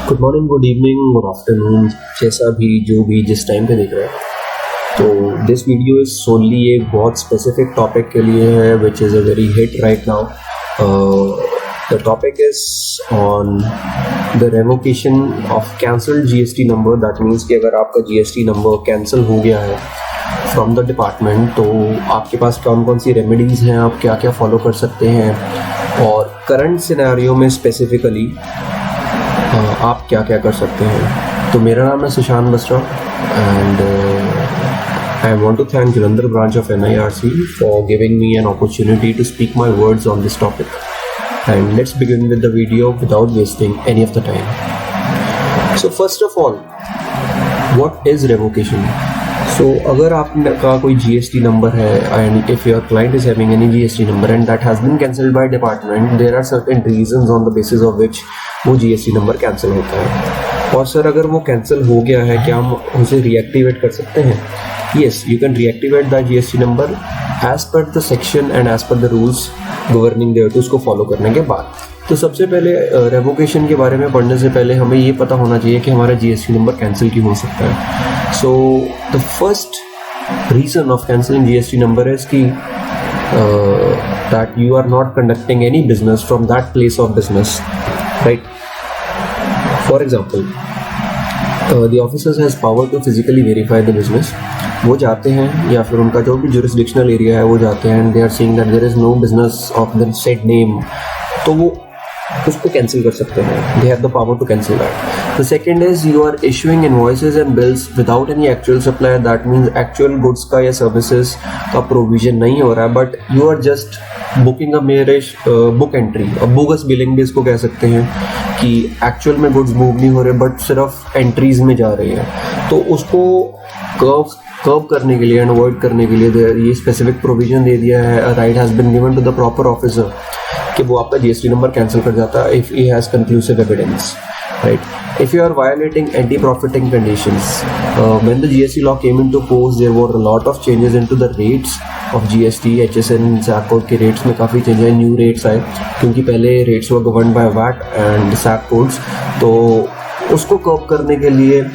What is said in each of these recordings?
Good morning, good evening, good afternoon, जैसा भी जो भी जिस टाइम पे देख रहे हैं। तो दिस वीडियो इज सोनली एक बहुत स्पेसिफिक टॉपिक के लिए है which is a very hit right now. The topic is on the revocation of cancelled GST number. That means कि अगर आपका जीएसटी नंबर कैंसिल हो गया है फ्रॉम द डिपार्टमेंट तो आपके पास कौन कौन सी रेमेडीज़ हैं, आप क्या क्या फॉलो कर सकते हैं, और करंट सिनेरियो में स्पेसिफिकली आप क्या क्या कर सकते हैं। तो मेरा नाम है Sushant Basra and I want to thank Jalandhar branch of NIRC for giving me an opportunity to speak my words on this topic. And let's begin with the video without wasting any of the time. So first of all, what is revocation? So अगर आपका कोई GST number है and if your client is having any GST number and that has been cancelled by department, there are certain reasons on the basis of which वो GST number cancel होता है। और sir अगर वो cancel हो गया है, क्या हम उसे reactivate कर सकते हैं? Yes, you can reactivate the GST number as per the section and as per the rules governing there, तो उसको follow करने के बाद। तो सबसे पहले रेवोकेशन के बारे में पढ़ने से पहले हमें ये पता होना चाहिए कि हमारा GST नंबर कैंसिल क्यों हो सकता है। So the first reason of cancelling GST number is कि that you are not conducting any business from that place of business, right? For example, the officers has power to physically verify the business. वो जाते हैं या फिर उनका जो भी jurisdictional area है वो जाते हैं and they are seeing that there is no business of the said name, तो वो उसको कैंसिल कर सकते हैं। They have the power to cancel that. The second is you are issuing invoices and bills without any actual supply. That means actual goods का या services का provision नहीं हो रहा है, but you are just booking a mere book entry, bogus billing भी इसको कह सकते हैं कि actual में goods move नहीं हो रहे but सिर्फ entries में जा रही है। तो उसको कर्व करने के लिए एंड अवॉइड करने के लिए ये स्पेसिफिक प्रोविजन दे दिया है। Right has been given to the proper officer कि वो आपका जीएसटी नंबर कैंसिल कर जाता है if he has conclusive evidence, right. If you are violating anti-profiting conditions, when the GST law came into force, there were a lot of changes into the rates of GST, HSN, SAC code के rates में काफ़ी change है, new rates आए क्योंकि पहले rates were governed by VAT and SAC codes। तो उसको curve करने के लिए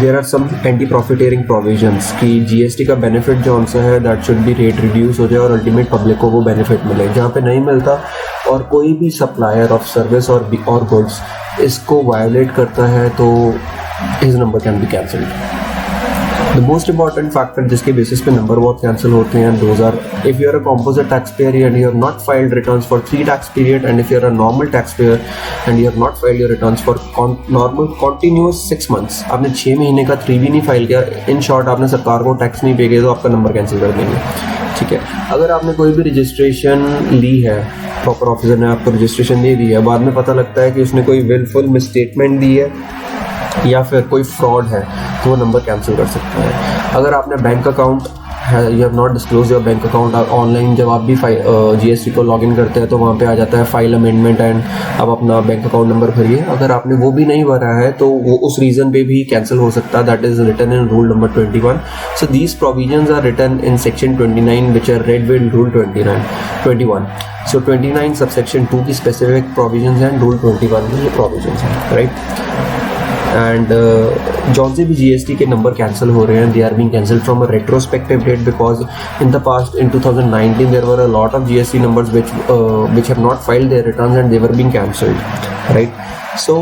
there are some anti-profiteering provisions कि GST का benefit जो उनसे है that should be rate reduce हो जाए और ultimate public को वो benefit मिले। जहाँ पे नहीं मिलता और कोई भी supplier of service और goods इसको violate करता है तो his number can be cancelled। The most important factor जिसके basis पे number बहुत cancel होते हैं those are if you are a composite taxpayer and you have not filed returns for 3 tax period, and if you are a normal taxpayer and you have not filed your returns for normal continuous 6 months, आपने 6 महीने का 3 भी नहीं file किया, in short आपने सरकार को tax नहीं पे किया तो आपका नंबर कैंसिल कर देंगे, ठीक है। अगर आपने कोई भी रजिस्ट्रेशन ली है, प्रॉपर ऑफिसर ने आपको रजिस्ट्रेशन दे दी है, बाद में पता लगता है कि उसने कोई विलफुल मिसस्टेटमेंट दी है या फिर कोई फ्रॉड है तो वो नंबर कैंसिल कर सकता है। अगर आपने बैंक अकाउंट है, you have not disclose your bank account online, जब आप भी जीएसटी को लॉगिन करते हैं तो वहाँ पे आ जाता है फाइल अमेंडमेंट एंड आप अपना बैंक अकाउंट नंबर भरिए। अगर आपने वो भी नहीं भरा है तो वो उस रीज़न पे भी कैंसिल हो सकता है। That is written in rule number 21। So these provisions are written in section 29 which are read with rule 21। So 29 subsection 2 की स्पेसिफिक प्रोविजंस हैं, रूल 21 की ये प्रोविजंस हैं, राइट। एंड जौन से भी जीएसटी के नंबर कैंसिल हो रहे हैं, they are being cancelled from a retrospective date because in the past in 2019 there were a lot of GST numbers which have not filed their returns and they were being cancelled, right? So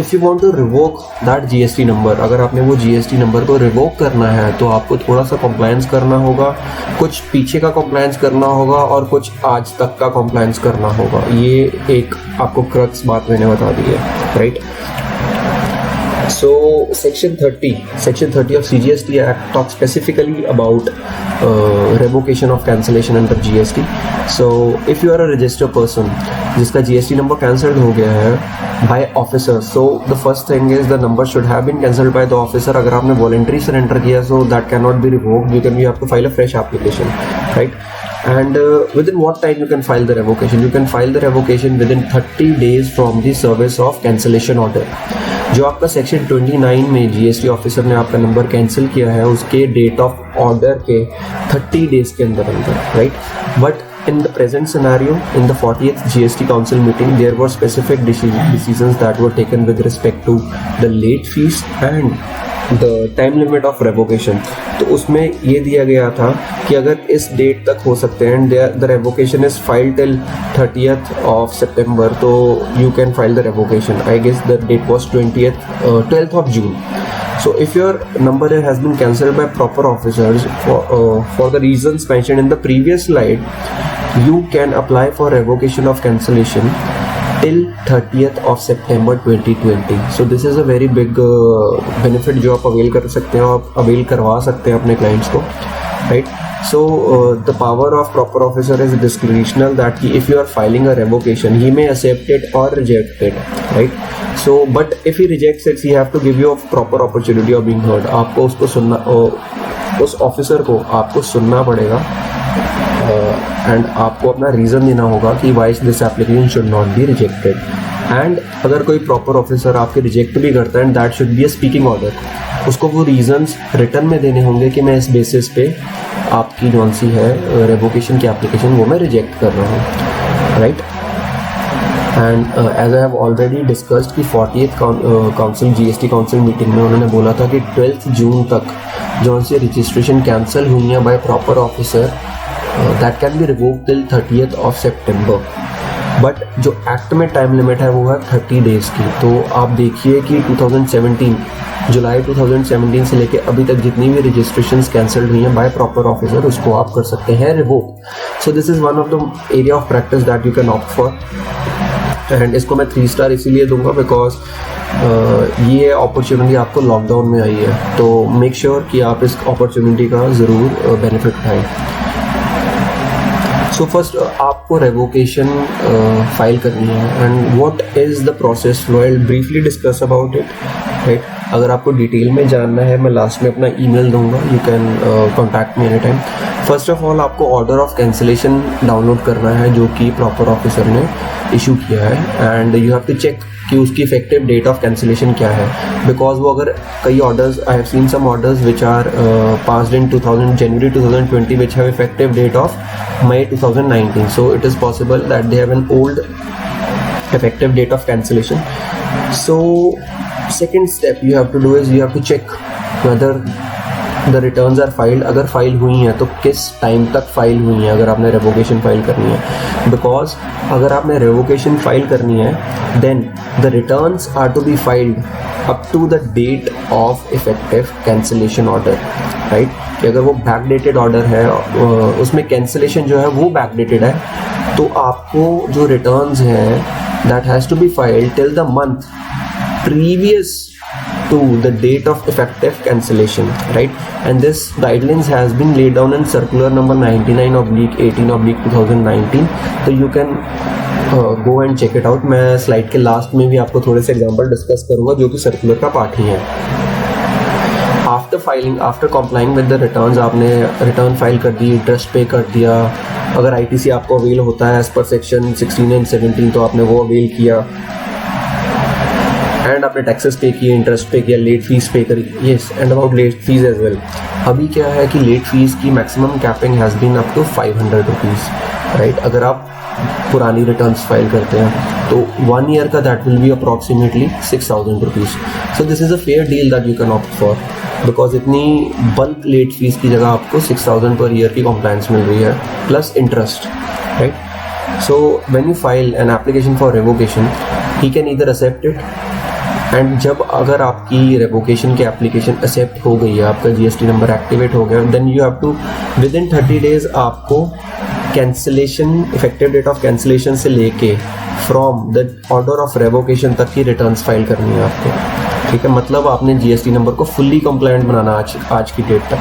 if you want to revoke that GST number, अगर आपने वो GST number को revoke करना है तो आपको थोड़ा सा कंप्लायंस करना होगा, कुछ पीछे का कंप्लायंस करना होगा और कुछ आज तक का कंप्लायंस करना होगा। ये एक आपको क्रक्स बात मैंने बता दी है, right. So section 30 of CGST Act talks specifically about revocation of cancellation under GST. So if you are a registered person जिसका GST number cancelled हो गया है by officer, so the first thing is the number should have been cancelled by the officer. अगर आपने voluntary surrender किया so that cannot be revoked, you have to file a fresh application, right? And within what time you can file the revocation? You can file the revocation within 30 days from the service of cancellation order. जो आपका section 29 में GST officer ने आपका number cancel किया है उसके date of order के 30 days के अंदर, right. But in the present scenario, in the 40th GST Council meeting, there were specific decisions that were taken with respect to the late fees and the time limit of revocation. तो उसमें ये दिया गया था कि अगर इस date तक हो सकते हैं and the revocation is filed till 30th of September, तो you can file the revocation. I guess the date was 12th of June. So if your number has been cancelled by proper officers for the reasons mentioned in the previous slide, you can apply for revocation of cancellation till 30th of September 2020. So this is a very big benefit जो आप avail कर सकते हैं, आप avail करवा सकते हैं अपने clients को, right? So the power of proper officer is discretional, that if you are filing a revocation, he may accept it or reject it, right? So but if he rejects it, he have to give you a proper opportunity of being heard. आपको उसको सुनना, उस officer को आपको सुनना पड़ेगा and आपको अपना रीज़न देना होगा कि why this application should not be rejected. And अगर कोई प्रॉपर ऑफिसर आपके रिजेक्ट भी करता है, and that should be a speaking order, उसको वो रीजंस रिटर्न में देने होंगे कि मैं इस बेसिस पे आपकी जौन सी है रेवोकेशन की एप्लीकेशन वो मैं रिजेक्ट कर रहा हूँ, right. And as I have already discussed कि 40th council GST council meeting में उन्होंने बोला था कि 12th जून तक जौन सी रजिस्ट्रेशन कैंसिल हुई है by proper officer, that can B revoked till 30th of September. But जो एक्ट में टाइम लिमिट है वो है 30 डेज़ की. तो आप देखिए कि 2017 जुलाई 2017 से लेके अभी तक जितनी भी रजिस्ट्रेशंस कैंसिल्ड हुई हैं बाय प्रॉपर ऑफिसर, उसको आप कर सकते हैं revoke. So this is one of the area of practice that you can opt for. And इसको मैं 3 स्टार इसीलिए दूंगा बिकॉज ये अपॉर्चुनिटी आपको लॉकडाउन में आई है, तो मेक श्योर कि आप इस अपॉर्चुनिटी का ज़रूर बेनिफिट उठाएं. सो फर्स्ट आपको रेवोकेशन फाइल करनी है and what is the process flow. I will briefly discuss about it, right. अगर आपको डिटेल में जानना है मैं लास्ट में अपना ईमेल दूंगा, you can contact me any time. First of all आपको ऑर्डर ऑफ कैंसिलेशन डाउनलोड करना है जो कि प्रॉपर ऑफिसर ने इशू किया है, and you have to check कि उसकी इफेक्टिव डेट ऑफ कैंसिलेशन क्या है. बिकॉज वो अगर कई orders, I have seen some orders which are passed in January 2020 which have effective date of May 2019. So it is possible that they have an old effective date of cancellation. So second step you have to do is you have to check whether the returns are filed. अगर file हुई हैं तो किस time तक file हुई हैं अगर आपने रेवोकेशन फाइल करनी है. बिकॉज अगर आपने रेवोकेशन फाइल करनी है then the returns are to be filed up to the date of effective cancellation order, right. कि अगर वो बैकडेटेड ऑर्डर है, उसमें कैंसिलेशन जो है वो बैकडेटेड है, तो आपको जो रिटर्न्स हैं that has to be filed till the month previous to the date of effective cancellation, right. And this guidelines has been laid down in circular number 99/18/2019. So you can go and check it out. मैं slide के last में भी आपको थोड़े से example discuss करूंगा जो कि सर्कुलर का पार्ट ही है. After filing, after complying with the returns, आपने रिटर्न फाइल कर दी, इंटरेस्ट पे कर दिया. अगर ITC आपको अवेल होता है एज पर सेक्शन 16 एंड 17 तो आपने वो अवेल किया, एंड आपने टैक्सेस पे किए, इंटरेस्ट पे किया, लेट फीस पे करी. Yes, and about late fees as well. अभी क्या है कि लेट फीस की maximum capping has been up to 500 rupees, right. अगर आप पुरानी रिटर्न्स फाइल करते हैं तो 1 ईयर का that will be approximately 6,000 rupees. So this is a fair deal that you can opt for, because इतनी बल्क लेट फीस की जगह आपको 6,000 पर ईयर की कॉम्प्लायंस मिल रही है plus interest, right. So when you file an application for revocation, he can either accept it, and जब अगर आपकी रेवोकेशन की एप्लीकेशन एक्सेप्ट हो गई है, आपका GST नंबर एक्टिवेट हो गया, then you have to within 30 days आपको cancellation, effective date of cancellation से लेके from the order of revocation तक की रिटर्न्स फाइल करनी है आपको, ठीक है. मतलब आपने GST नंबर को फुल्ली कंप्लायंट बनाना आज की डेट तक,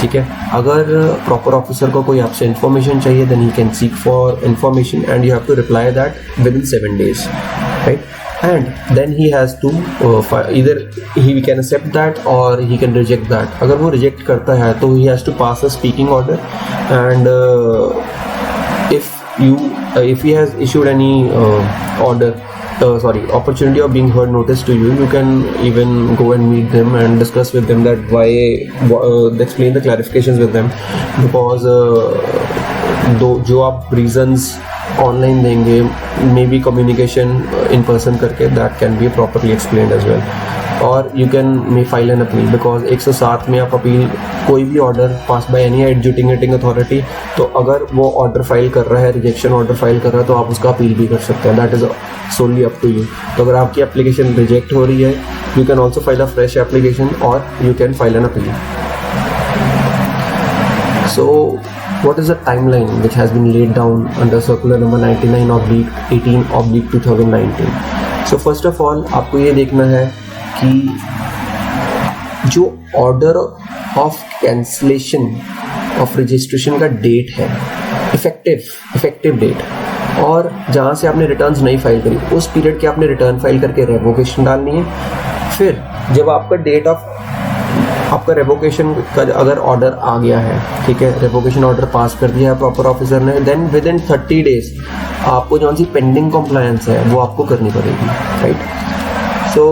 ठीक है. अगर प्रॉपर ऑफिसर को कोई आपसे इन्फॉर्मेशन चाहिए then he can seek for information and you have to reply that within 7 days, right. And then he has to either he can accept that or he can reject that. अगर वो reject करता है तो he has to pass a speaking order, and if he has issued any opportunity of being heard notice to you, you can even go and meet them and discuss with them that why explain the clarifications with them, because दो जो आप reasons online देंगे, maybe communication in person करके, that can be properly explained as well. और you can may file an appeal, because 107 में आप appeal कोई भी order pass by any adjudicating authority, तो अगर वो ऑर्डर फाइल कर रहा है, रिजेक्शन ऑर्डर फाइल कर रहा है, तो आप उसका अपील भी कर सकते हैं. That is solely up to you. तो अगर आपकी एप्लीकेशन रिजेक्ट हो रही है, you can also file a fresh application और you can file an appeal. So what is the timeline which has been laid down under circular number 99/18/2019? So first of all, आपको ये देखना है कि जो order of cancellation of registration का date है, effective date, और जहाँ से आपने रिटर्न्स नहीं फाइल करी, उस पीरियड के आपने रिटर्न फाइल करके रेवोकेशन डालनी है. फिर जब आपका डेट ऑफ आपका रेवोकेशन का अगर ऑर्डर आ गया है, ठीक है, रेवोकेशन ऑर्डर पास कर दिया है प्रॉपर ऑफिसर ने, देन विद इन 30 डेज आपको जो सी पेंडिंग कॉम्प्लायंस है वो आपको करनी पड़ेगी, right. So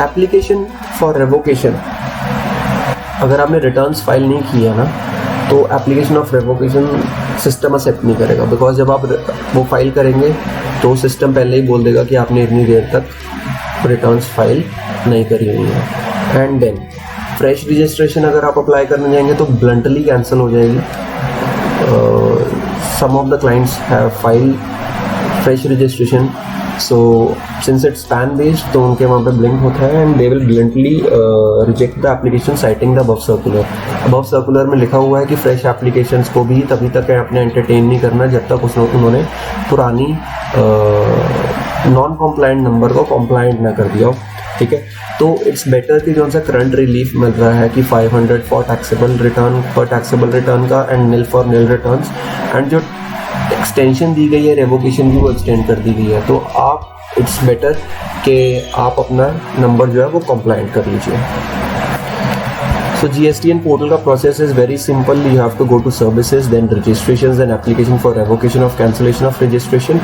application for revocation, अगर आपने रिटर्न्स फाइल नहीं किया ना, तो application of revocation system accept नहीं करेगा, बिकॉज जब आप वो फाइल करेंगे तो सिस्टम पहले ही बोल देगा कि आपने इतनी देर तक रिटर्न्स फाइल नहीं करी हुई है. एंड देन फ्रेश रजिस्ट्रेशन अगर आप अप्लाई करने जाएंगे तो ब्लंटली कैंसिल हो जाएगी. Some of the clients have file fresh registration, so since it's PAN based, तो उनके वहाँ पे ब्लिंक होता है and they will bluntly reject the application citing the above circular. Above circular में लिखा हुआ है कि फ्रेश एप्लीकेशंस को भी तभी तक आपने एंटरटेन नहीं करना जब तक उन्होंने पुरानी नॉन कॉम्प्लाइंट नंबर को कॉम्प्लाइंट ना कर दिया हो, ठीक है. तो इट्स बेटर कि जो सा करंट रिलीफ मिल रहा है कि 500 फॉर टैक्सेबल रिटर्न का and nil for nil returns, and जो एक्सटेंशन दी गई है रेवोकेशन की वो एक्सटेंड कर दी गई है, तो आप इट्स बेटर कि आप अपना नंबर जो है वो कॉम्प्लाइंट कर लीजिए. So GSTN portal का process is very simple. You have to go to services, then registrations, then application for revocation of cancellation of registration,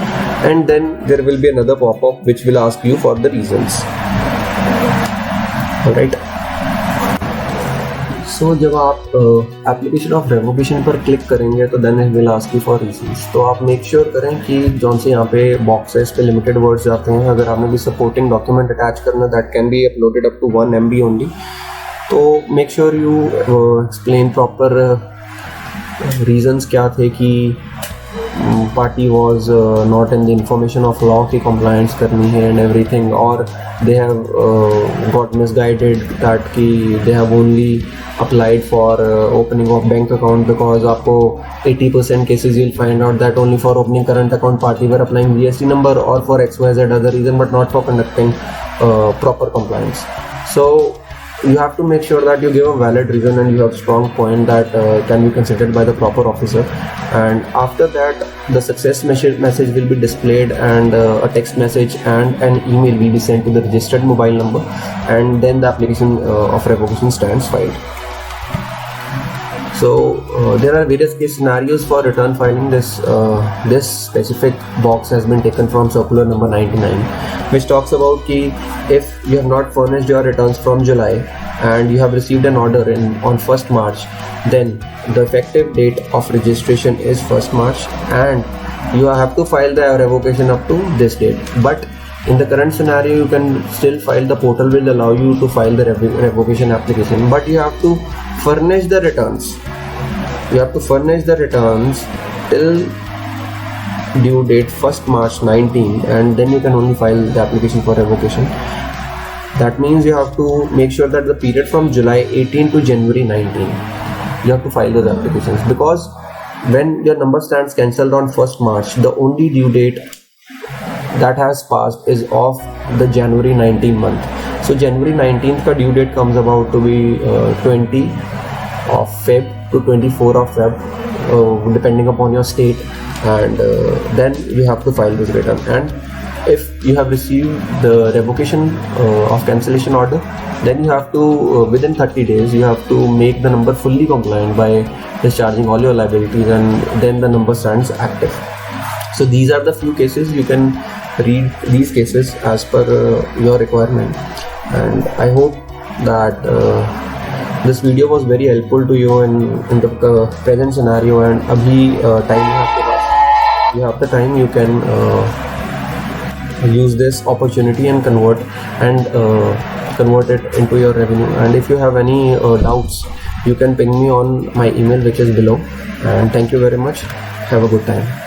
and then there will be another pop-up which will ask you for the reasons. Alright. So जब आप application of revocation पर click करेंगे तो then it will ask you for reasons. तो आप make sure करें कि जौन से यहाँ पे boxes पे limited words जाते हैं, अगर आपने भी supporting document attach करना, that can be uploaded up to 1 MB only. तो make sure you explain proper reasons क्या थे कि party was not in the information of law की कंप्लायंस करनी है एंड एवरीथिंग, और they have got misguided that कि they have only applied for opening of bank account, because आपको 80% cases you'll find out that only for opening current account party were applying GST number और for XYZ other reason but not for conducting proper compliance. So you have to make sure that you give a valid reason and you have strong point that can be considered by the proper officer, and after that the success message will be displayed, and a text message and an email will be sent to the registered mobile number, and then the application of revocation stands filed. So there are various case scenarios for return filing. This specific box has been taken from circular number 99, which talks about ki if you have not furnished your returns from July and you have received an order on 1st March, then the effective date of registration is 1st March and you have to file the revocation up to this date. But in the current scenario, you can still file. The portal will allow you to file the revocation application, but you have to furnish the returns. You have to furnish the returns till due date 1st March 19, and then you can only file the application for revocation. That means you have to make sure that the period from July 18 to January 19, you have to file those applications, because when your number stands cancelled on 1st March, the only due date that has passed is of the January 19 month. So January 19th का due date comes about to be 20 of Feb to 24 of Feb, depending upon your state, and then you have to file this return. And if you have received the revocation of cancellation order, then you have to within 30 days you have to make the number fully compliant by discharging all your liabilities, and then the number stands active. So these are the few cases. You can read these cases as per your requirement, and I hope that this video was very helpful to you in the present scenario, and abhi time है आपके पास, you have the time, you can use this opportunity and convert it into your revenue. And if you have any doubts, you can ping me on my email, which is below. And thank you very much. Have a good time.